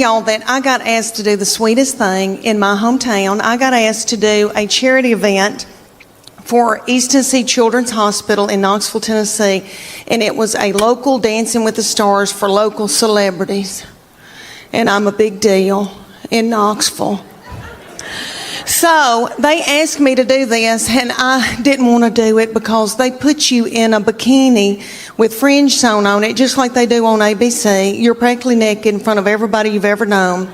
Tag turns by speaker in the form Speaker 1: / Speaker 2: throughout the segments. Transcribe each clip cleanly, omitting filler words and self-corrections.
Speaker 1: Y'all, that I got asked to do the sweetest thing in my hometown. I got asked to do a charity event for East Tennessee Children's Hospital in Knoxville, Tennessee, and it was a local Dancing with the Stars for local celebrities. And I'm a big deal in Knoxville. So they asked me to do this, and I didn't want to do it because they put you in a bikini with fringe sewn on it, just like they do on ABC. You're practically naked in front of everybody you've ever known.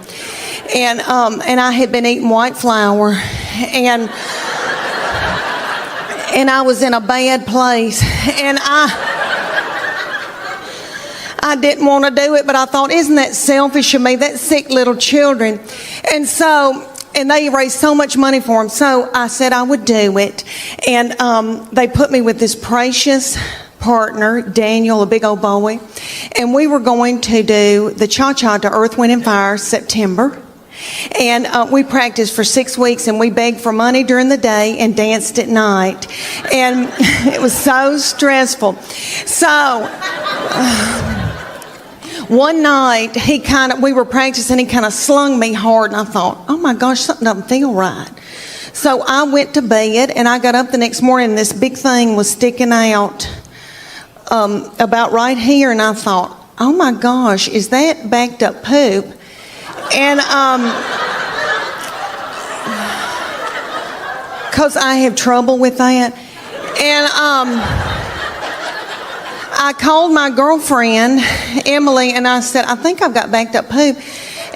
Speaker 1: And I had been eating white flour, and I was in a bad place, and I didn't want to do it, but I thought, isn't that selfish of me? That's sick little children. And they raised so much money for them. So I said I would do it. And they put me with this precious partner, Daniel, a big old boy. And we were going to do the cha-cha to Earth, Wind, and Fire September. And we practiced for 6 weeks, and we begged for money during the day and danced at night. And it was so stressful. So one night, we were practicing, he kind of slung me hard, and I thought, oh my gosh, something doesn't feel right. So I went to bed, and I got up the next morning, and this big thing was sticking out about right here, and I thought, oh my gosh, is that backed up poop? And because I have trouble with that. And I called my girlfriend, Emily, and I said, I think I've got backed up poop.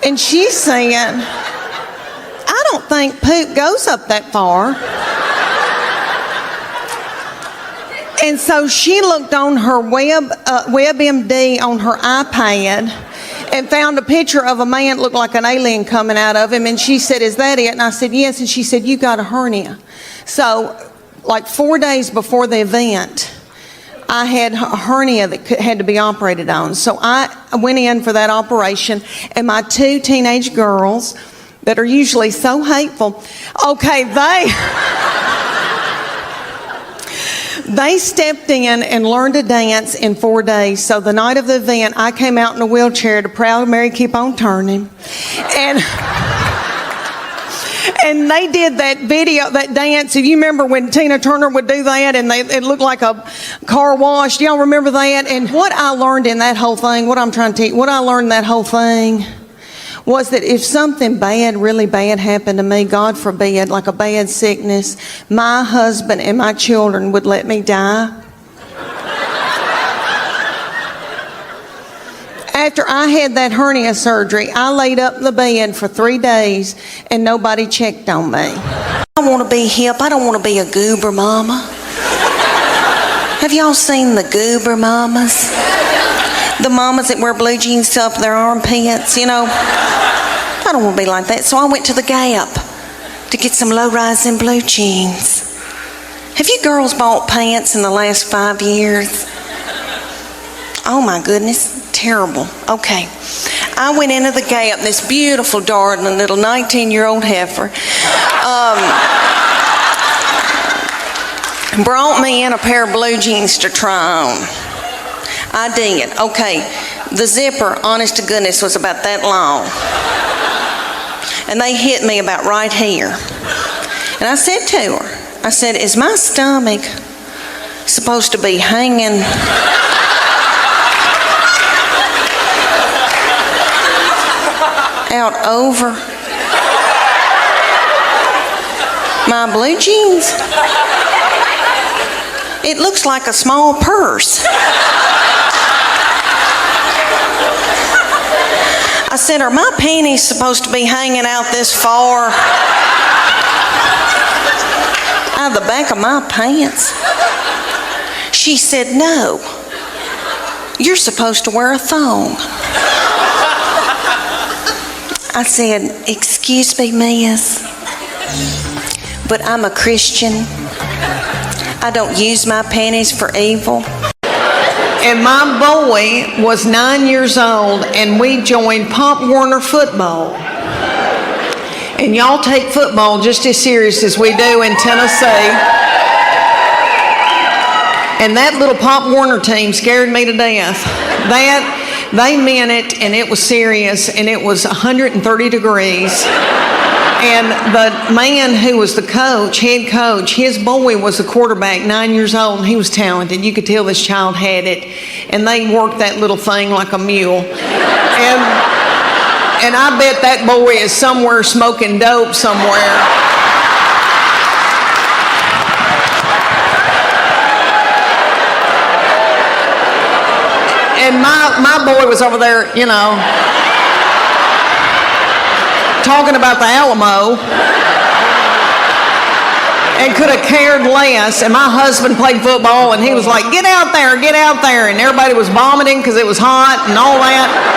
Speaker 1: And she said, I don't think poop goes up that far. And so she looked on her WebMD on her iPad and found a picture of a man that looked like an alien coming out of him. And she said, is that it? And I said, yes. And she said, you got a hernia. So like 4 days before the event, I had a hernia that had to be operated on. So I went in for that operation, and my 2 teenage girls that are usually so hateful, okay, they stepped in and learned to dance in 4 days. So the night of the event, I came out in a wheelchair to Proud Mary Keep On Turning. And they did that video, that dance. If you remember when Tina Turner would do that, and it looked like a car wash. Do y'all remember that? And what I learned in that whole thing, what I learned in that whole thing was that if something bad, really bad happened to me, God forbid, like a bad sickness, my husband and my children would let me die. After I had that hernia surgery, I laid up in the bed for 3 days, and nobody checked on me. I want to be hip. I don't want to be a goober mama. Have y'all seen the goober mamas? The mamas that wear blue jeans up their armpits, you know. I don't want to be like that. So I went to the Gap to get some low-rising blue jeans. Have you girls bought pants in the last 5 years? Oh my goodness. Terrible. Okay. I went into the Gap, this beautiful, darling little 19-year-old heifer. Brought me in a pair of blue jeans to try on. I did. Okay. The zipper, honest to goodness, was about that long. And they hit me about right here. And I said to her, I said, is my stomach supposed to be hanging out over my blue jeans? It looks like a small purse. I said, are my panties supposed to be hanging out this far out of the back of my pants? She said, no, you're supposed to wear a thong. I said, excuse me, miss, but I'm a Christian. I don't use my panties for evil. And my boy was 9 years old, and we joined Pop Warner football. And y'all take football just as serious as we do in Tennessee. And that little Pop Warner team scared me to death. They meant it, and it was serious, and it was 130 degrees. And the man who was the coach, head coach, his boy was a quarterback, 9 years old, and he was talented. You could tell this child had it. And they worked that little thing like a mule. And I bet that boy is somewhere smoking dope somewhere. And my boy was over there, you know, talking about the Alamo and could have cared less. And my husband played football, and he was like, get out there, and everybody was vomiting because it was hot and all that.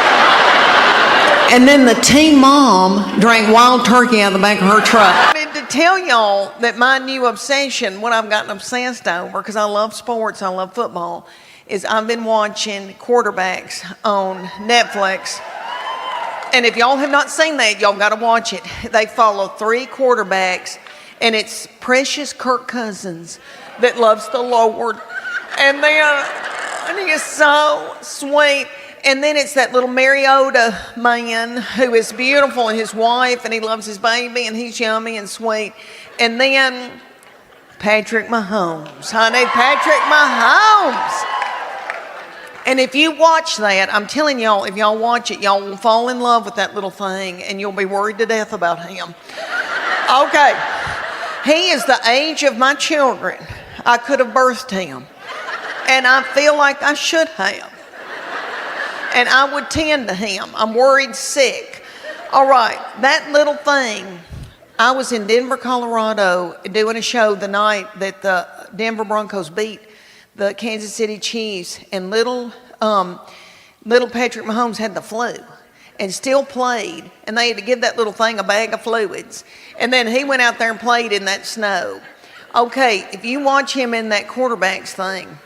Speaker 1: And then the team mom drank wild turkey out of the back of her truck. I wanted to tell y'all that my new obsession, what I've gotten obsessed over, because I love sports, I love football, is I've been watching quarterbacks on Netflix. And if y'all have not seen that, y'all got to watch it. They follow 3 quarterbacks, and it's precious Kirk Cousins that loves the Lord. And he is so sweet. And then it's that little Mariota man who is beautiful, and his wife, and he loves his baby, and he's yummy and sweet. And then Patrick Mahomes, honey, Patrick Mahomes. And if you watch that, I'm telling y'all, if y'all watch it, y'all will fall in love with that little thing, and you'll be worried to death about him. Okay, he is the age of my children. I could have birthed him, and I feel like I should have. And I would tend to him. I'm worried sick. All right, that little thing. I was in Denver, Colorado, doing a show the night that the Denver Broncos beat the Kansas City Chiefs, and little Patrick Mahomes had the flu and still played, and they had to give that little thing a bag of fluids. And then he went out there and played in that snow. Okay, if you watch him in that quarterback's thing,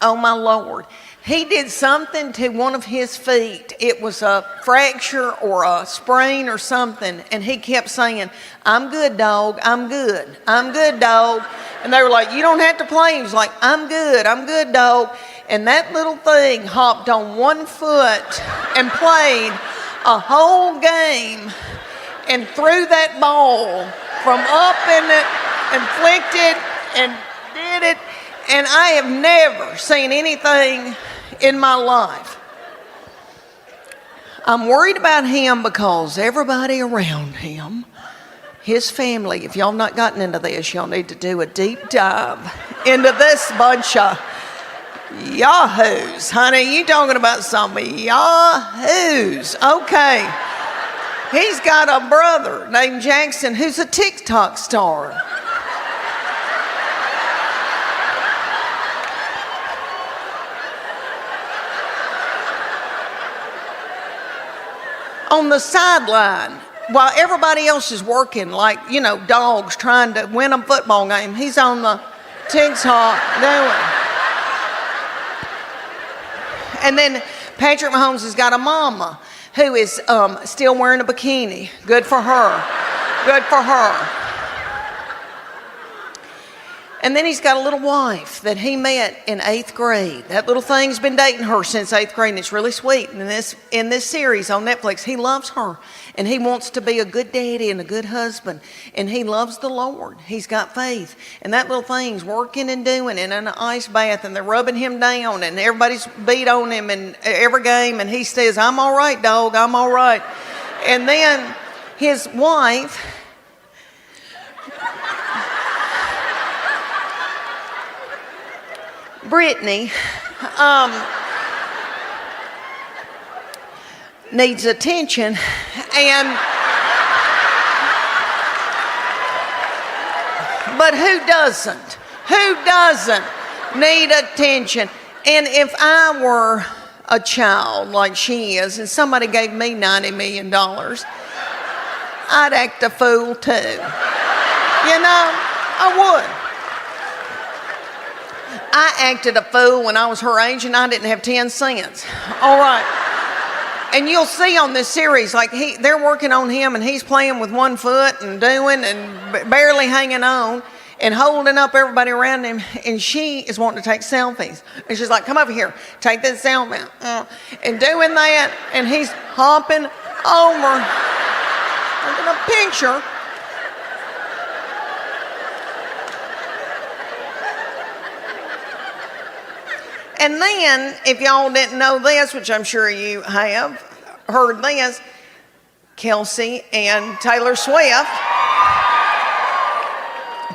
Speaker 1: oh my Lord, he did something to one of his feet. It was a fracture or a sprain or something, and he kept saying, I'm good, dog, I'm good, dog. And they were like, you don't have to play. He was like, I'm good, dog. And that little thing hopped on one foot and played a whole game and threw that ball from up in it and flicked it and did it. And I have never seen anything in my life. I'm worried about him because everybody around him, his family, if y'all not gotten into this, y'all need to do a deep dive into this bunch of yahoos. Honey, you talking about some yahoos. Okay. He's got a brother named Jackson who's a TikTok star. On the sideline, while everybody else is working, like, you know, dogs trying to win a football game, he's on the TikTok doing. And then Patrick Mahomes has got a mama who is still wearing a bikini. Good for her. Good for her. And then he's got a little wife that he met in 8th grade. That little thing's been dating her since 8th grade, and it's really sweet. And in this series on Netflix, he loves her, and he wants to be a good daddy and a good husband, and he loves the Lord. He's got faith. And that little thing's working and doing in an ice bath, and they're rubbing him down, and everybody's beat on him in every game, and he says, I'm all right, dog, I'm all right. And then his wife... Brittany needs attention, but who doesn't? Who doesn't need attention? And if I were a child like she is, and somebody gave me $90 million, I'd act a fool too. You know, I would. I acted a fool when I was her age, and I didn't have 10 cents. All right. And you'll see on this series, like they're working on him, and he's playing with one foot and doing and barely hanging on. and holding up everybody around him, and she is wanting to take selfies. And she's like, come over here, take this selfie. And doing that, and he's hopping over, taking a picture. And then, if y'all didn't know this, which I'm sure you have heard this, Kelsey and Taylor Swift.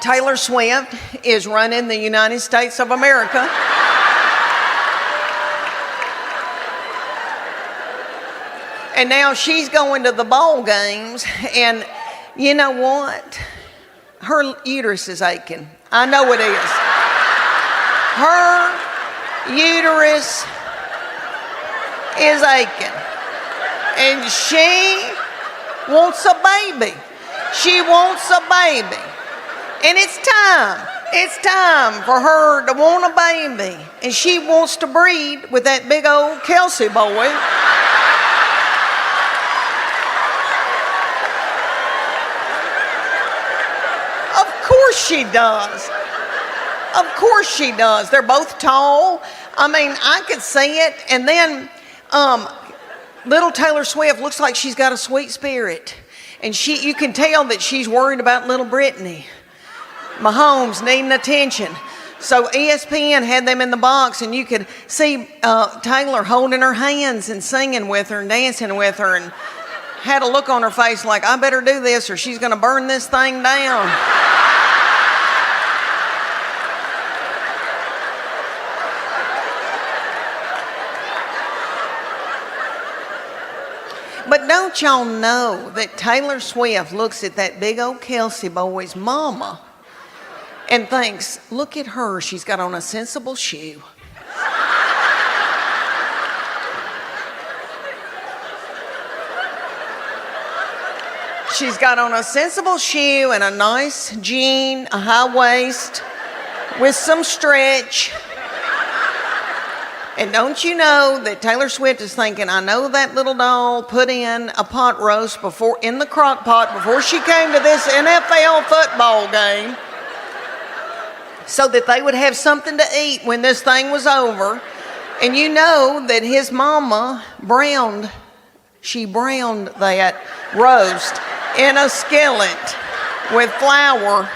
Speaker 1: Taylor Swift is running the United States of America. And now she's going to the bowl games, and you know what? Her uterus is aching. I know it is. Her uterus is aching, and she wants a baby. She wants a baby, and it's time for her to want a baby, and she wants to breed with that big old Kelsey boy. Of course she does. Of course she does. They're both tall. I mean, I could see it. And then little Taylor Swift looks like she's got a sweet spirit. And you can tell that she's worried about little Brittany Mahomes needing attention. So ESPN had them in the box, and you could see Taylor holding her hands and singing with her and dancing with her, and had a look on her face like, I better do this or she's going to burn this thing down. But don't y'all know that Taylor Swift looks at that big old Kelsey boy's mama and thinks, look at her, she's got on a sensible shoe. She's got on a sensible shoe and a nice jean, a high waist with some stretch. And don't you know that Taylor Swift is thinking, I know that little doll put in a pot roast in the crock pot before she came to this NFL football game so that they would have something to eat when this thing was over. And you know that his mama browned that roast in a skillet with flour.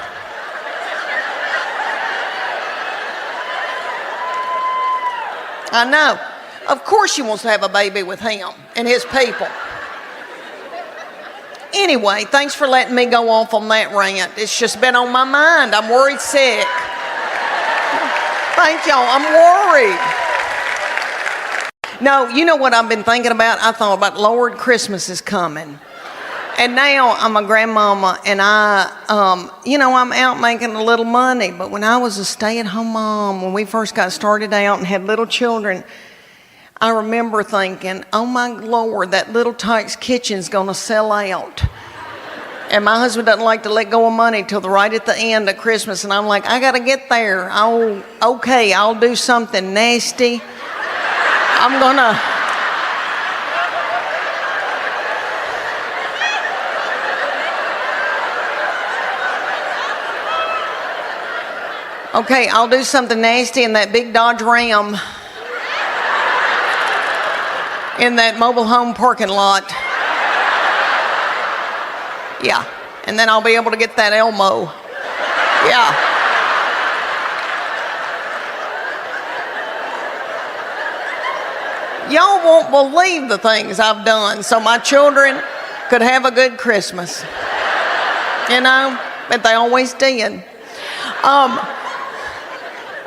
Speaker 1: I know. Of course she wants to have a baby with him and his people. Anyway, thanks for letting me go off on that rant. It's just been on my mind. I'm worried sick. Thank y'all. I'm worried. No, you know what I've been thinking about? I thought about, Lord, Christmas is coming. And now I'm a grandmama, and I'm out making a little money. But when I was a stay-at-home mom, when we first got started out and had little children, I remember thinking, oh my Lord, that Little Tykes kitchen's gonna sell out. And my husband doesn't like to let go of money till right at the end of Christmas. And I'm like, I gotta get there. I'll do something nasty. I'm gonna... Okay, I'll do something nasty in that big Dodge Ram in that mobile home parking lot. Yeah, and then I'll be able to get that Elmo. Yeah. Y'all won't believe the things I've done so my children could have a good Christmas. You know, but they always did.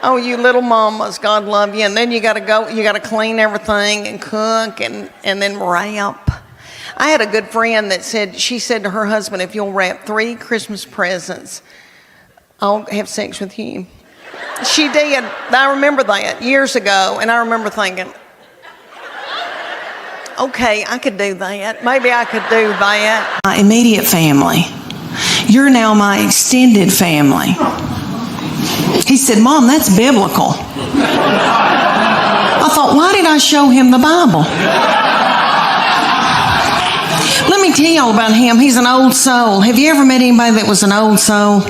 Speaker 1: Oh, you little mamas, God love you. And then you got to clean everything and cook and then wrap. I had a good friend that she said to her husband, if you'll wrap 3 Christmas presents, I'll have sex with you. She did. I remember that years ago, and I remember thinking, okay, I could do that. Maybe I could do that.
Speaker 2: My immediate family. You're now my extended family. He said, Mom, that's biblical. I thought, why did I show him the Bible? Let me tell y'all about him. He's an old soul. Have you ever met anybody that was an old soul?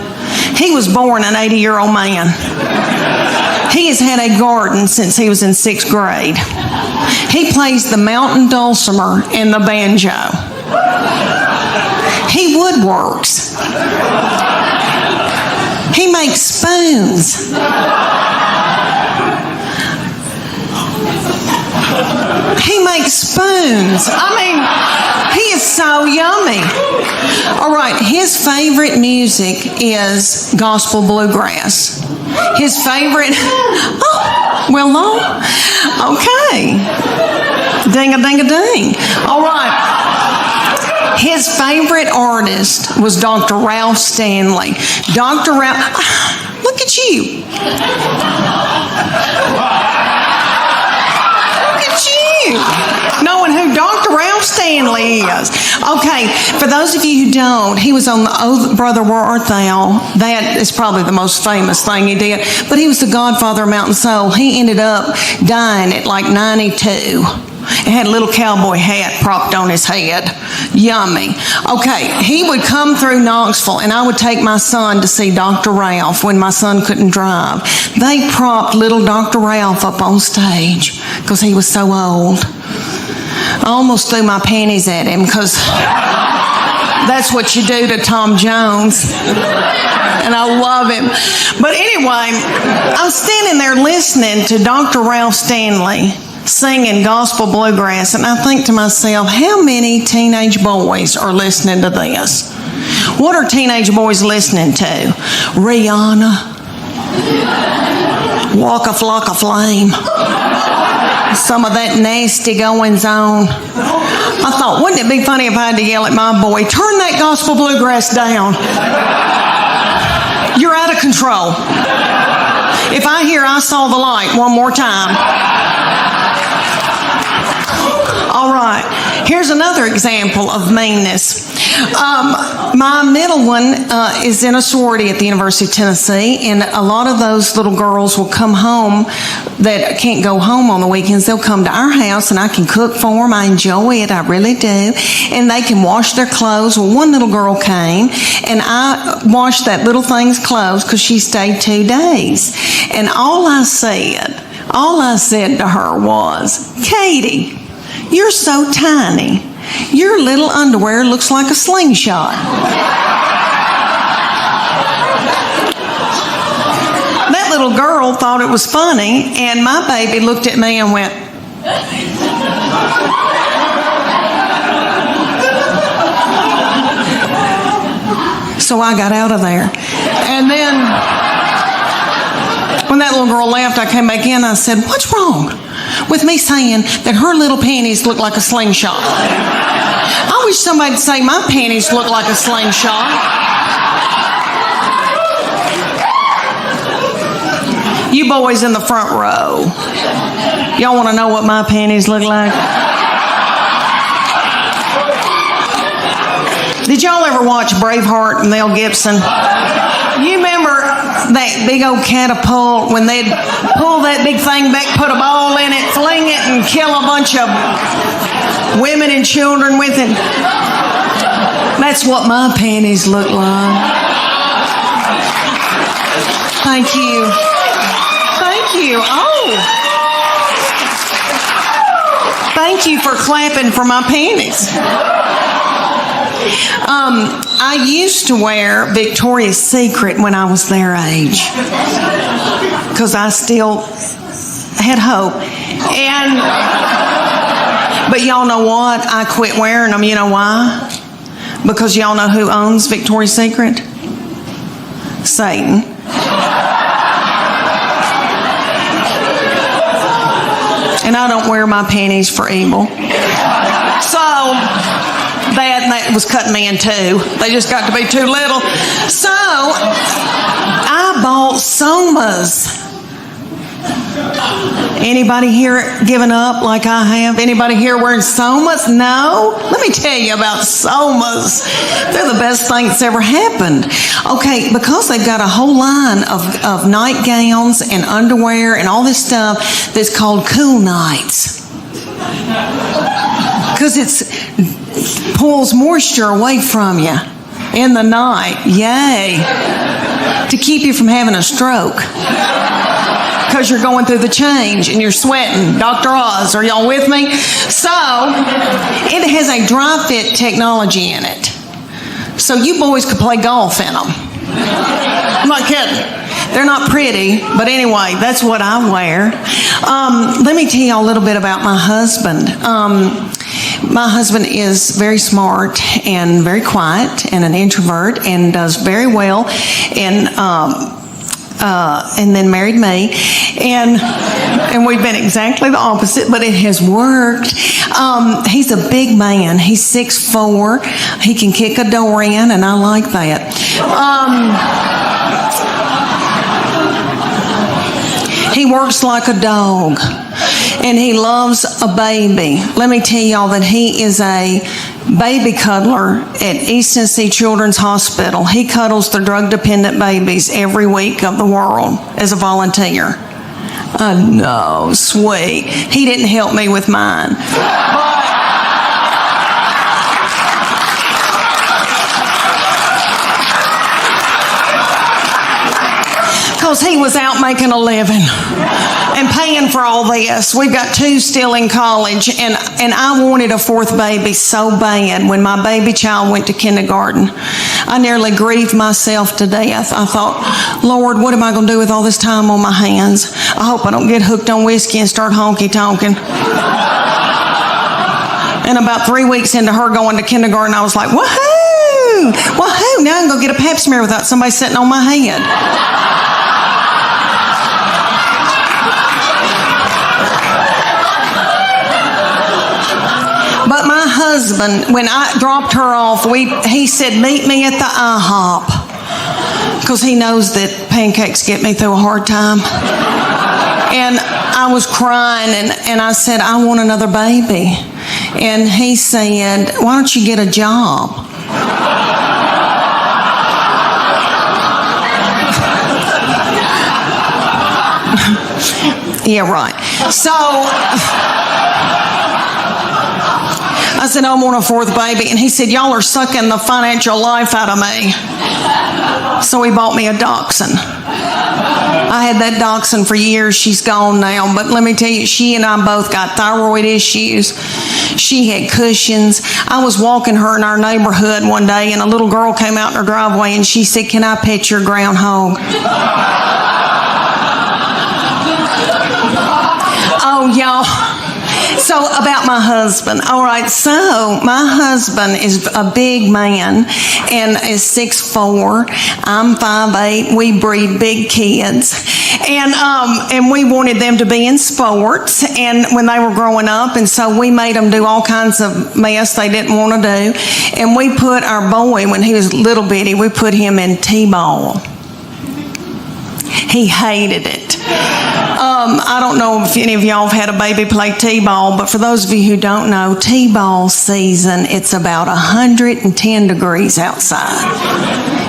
Speaker 2: He was born an 80-year-old man. He has had a garden since he was in 6th grade. He plays the mountain dulcimer and the banjo. He woodworks. He makes spoons. He makes spoons. I mean, he is so yummy. All right, his favorite music is gospel bluegrass. His favorite, oh, well, no. Okay. Ding-a-ding-a-ding. All right. His favorite artist was Dr. Ralph Stanley. Dr. Ralph, look at you. Knowing who Dr. Ralph Stanley is. Okay, for those of you who don't, he was on the Oh Brother Where Art Thou. That is probably the most famous thing he did. But he was the godfather of Mountain Soul. He ended up dying at like 92. It had a little cowboy hat propped on his head. Yummy. Okay, he would come through Knoxville, and I would take my son to see Dr. Ralph when my son couldn't drive. They propped little Dr. Ralph up on stage because he was so old. I almost threw my panties at him because that's what you do to Tom Jones. And I love him. But anyway, I'm standing there listening to Dr. Ralph Stanley singing gospel bluegrass, and I think to myself, how many teenage boys are listening to this? What are teenage boys listening to? Rihanna, Waka Flocka Flame, some of that nasty goings on. I thought, wouldn't it be funny if I had to yell at my boy, turn that gospel bluegrass down. You're out of control. If I hear I Saw the Light one more time. All right, here's another example of meanness. My middle one is in a sorority at the University of Tennessee, and a lot of those little girls will come home that can't go home on the weekends. They'll come to our house, and I can cook for them. I enjoy it, I really do. And they can wash their clothes. Well, one little girl came, and I washed that little thing's clothes because she stayed 2 days. And all I said to her was, Katie, you're so tiny. Your little underwear looks like a slingshot. That little girl thought it was funny, and my baby looked at me and went, so I got out of there. And then when that little girl left, I came back in and I said, what's wrong with me saying that her little panties look like a slingshot? I wish somebody'd say my panties look like a slingshot. You boys in the front row, y'all want to know what my panties look like? Did y'all ever watch Braveheart and Mel Gibson? You remember that big old catapult when they'd pull that big thing back, put a ball in it, fling it, and kill a bunch of women and children with it? That's what my panties look like. Thank you. Thank you. Oh. Thank you for clapping for my panties. I used to wear Victoria's Secret when I was their age because I still had hope. But y'all know what? I quit wearing them. You know why? Because y'all know who owns Victoria's Secret? Satan. And I don't wear my panties for evil. So that was cutting me in two. They just got to be too little. So I bought Somas. Anybody here giving up like I have? Anybody here wearing Somas? No? Let me tell you about Somas. They're the best thing that's ever happened. Okay, because they've got a whole line of nightgowns and underwear and all this stuff that's called Cool Nights. Because it pulls moisture away from you in the night. Yay. to keep you from having a stroke. Because you're going through the change and you're sweating. Dr. Oz, are y'all with me? So, it has a dry fit technology in it. So you boys could play golf in them. I'm not kidding. They're not pretty, but anyway, that's what I wear. Let me tell you a little bit about my husband. My husband is very smart and very quiet and an introvert and does very well and then married me, and we've been exactly the opposite, but it has worked. He's a big man. He's 6'4". He can kick a door in, and I like that. He works like a dog, and he loves a baby. Let me tell y'all that he is a baby cuddler at East Tennessee Children's Hospital. He cuddles the drug-dependent babies every week of the world as a volunteer. I know, sweet. He didn't help me with mine. Because he was out making a living and paying for all this. We've got 2 still in college, and I wanted a 4th baby so bad. When my baby child went to kindergarten, I nearly grieved myself to death. I thought, Lord, what am I going to do with all this time on my hands? I hope I don't get hooked on whiskey and start honky-tonking. And about 3 weeks into her going to kindergarten, I was like, woohoo! Woohoo! Now I can go get a pap smear without somebody sitting on my head. But my husband, when I dropped her off, he said, meet me at the IHOP. Because he knows that pancakes get me through a hard time. And I was crying, and I said, I want another baby. And he said, why don't you get a job? Yeah, right. So I said, I want a 4th baby. And he said, y'all are sucking the financial life out of me. So he bought me a dachshund. I had that dachshund for years. She's gone now. But let me tell you, she and I both got thyroid issues. She had cushions. I was walking her in our neighborhood one day, and a little girl came out in her driveway, and she said, can I pet your groundhog? Oh, y'all. So about my husband. All right, so my husband is a big man and is 6'4". I'm 5'8". We breed big kids. And we wanted them to be in sports and when they were growing up, and so we made them do all kinds of mess they didn't want to do. And we put our boy, when he was little bitty, we put him in T-ball. He hated it. I don't know if any of y'all have had a baby play T-ball, but for those of you who don't know, T-ball season, it's about 110 degrees outside.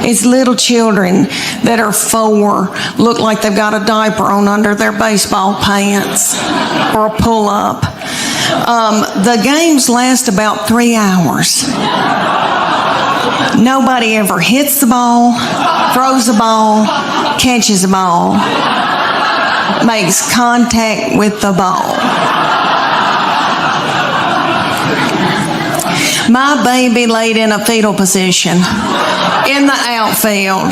Speaker 2: It's little children that are 4, look like they've got a diaper on under their baseball pants or a pull-up. The games last about 3 hours. Nobody ever hits the ball, throws the ball, catches the ball, makes contact with the ball. My baby laid in a fetal position in the outfield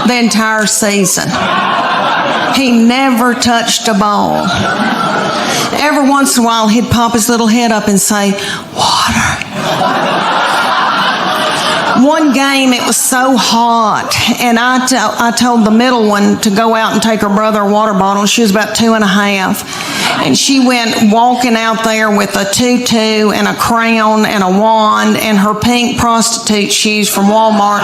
Speaker 2: the entire season. He never touched a ball. Every once in a while, he'd pop his little head up and say, water. One game, it was so hot, and I told the middle one to go out and take her brother a water bottle. She was about 2 1/2, and she went walking out there with a tutu and a crown and a wand and her pink prostitute shoes from Walmart.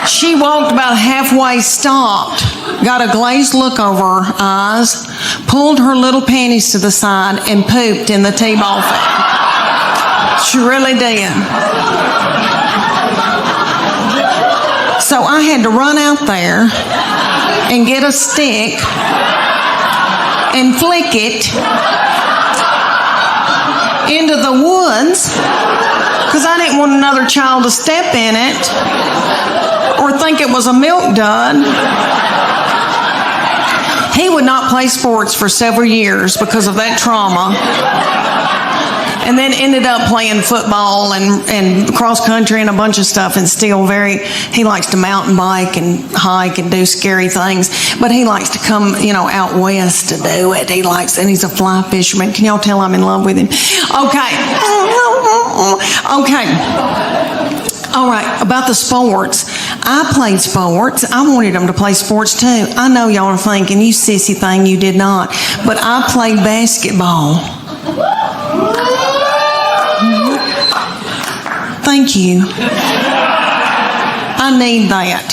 Speaker 2: She walked about halfway, stopped, got a glazed look over her eyes, pulled her little panties to the side, and pooped in the T-ball field. She really did. So I had to run out there and get a stick and flick it into the woods because I didn't want another child to step in it or think it was a milk dud. He would not play sports for several years because of that trauma. And then ended up playing football and cross country and a bunch of stuff, and still he likes to mountain bike and hike and do scary things, but he likes to come, out west to do it. And he's a fly fisherman. Can y'all tell I'm in love with him? Okay. All right, about the sports. I played sports. I wanted them to play sports too. I know y'all are thinking, you sissy thing, you did not. But I played basketball. Thank you. I need that.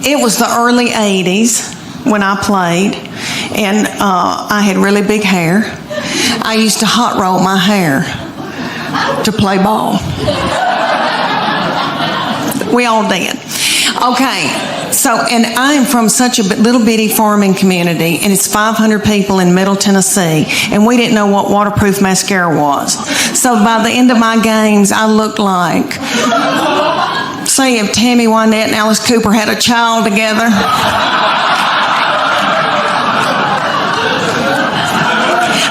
Speaker 2: It was the early 80s when I played, and I had really big hair. I used to hot roll my hair to play ball. We all did. Okay, and I'm from such a little bitty farming community, and it's 500 people in Middle Tennessee, and we didn't know what waterproof mascara was. So by the end of my games, I looked like, say if Tammy Wynette and Alice Cooper had a child together.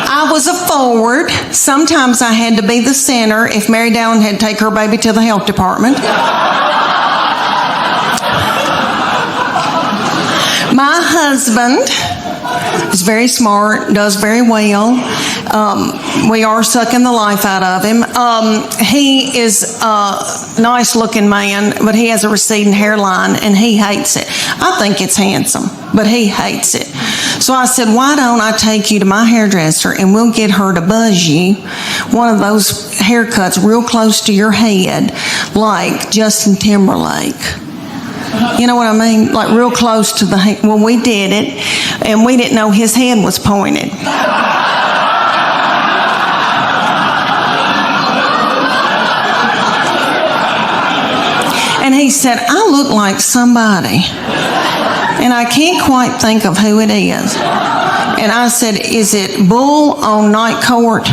Speaker 2: I was a forward. Sometimes I had to be the center if Mary Dallin had to take her baby to the health department. My husband is very smart, does very well. We are sucking the life out of him. He is a nice-looking man, but he has a receding hairline, and he hates it. I think it's handsome, but he hates it. So I said, why don't I take you to my hairdresser, and we'll get her to buzz you one of those haircuts real close to your head, like Justin Timberlake. You know what I mean? Like real close to the head. Well, we did it, and we didn't know his head was pointed. And he said, I look like somebody, and I can't quite think of who it is. And I said, is it Bull on Night Court?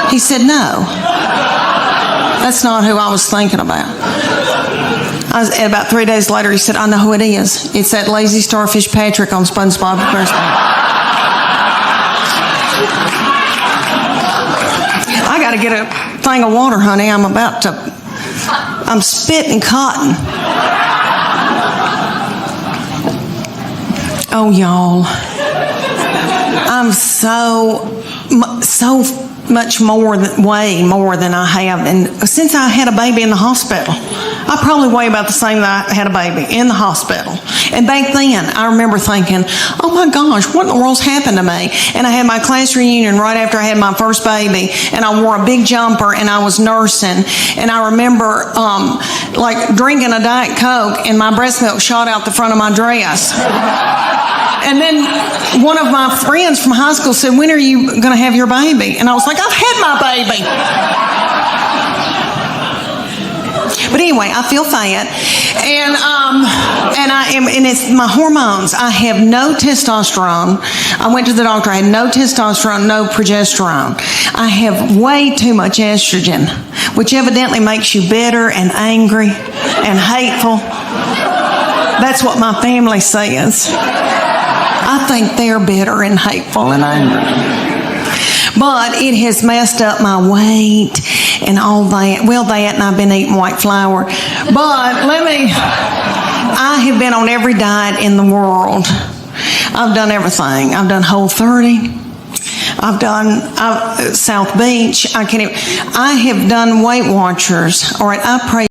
Speaker 2: He said, no, that's not who I was thinking about. About 3 days later, he said, I know who it is. It's that lazy starfish Patrick on SpongeBob SquarePants. I got to get a thing of water, honey. I'm spitting cotton. Oh, y'all. I'm so much way more than I have. And since I had a baby in the hospital, I probably weigh about the same that I had a baby in the hospital. And back then, I remember thinking, oh my gosh, what in the world's happened to me? And I had my class reunion right after I had my first baby, and I wore a big jumper, and I was nursing. And I remember drinking a Diet Coke, and my breast milk shot out the front of my dress. And then one of my friends from high school said, when are you going to have your baby? And I was like, I've had my baby. But anyway, I feel fat. And it's my hormones. I have no testosterone. I went to the doctor. I had no testosterone, no progesterone. I have way too much estrogen, which evidently makes you bitter and angry and hateful. That's what my family says. I think they're bitter and hateful and angry. But it has messed up my weight and all that. Well, that, and I've been eating white flour. But I have been on every diet in the world. I've done everything. I've done Whole30. I've done South Beach. I have done Weight Watchers. All right, I pray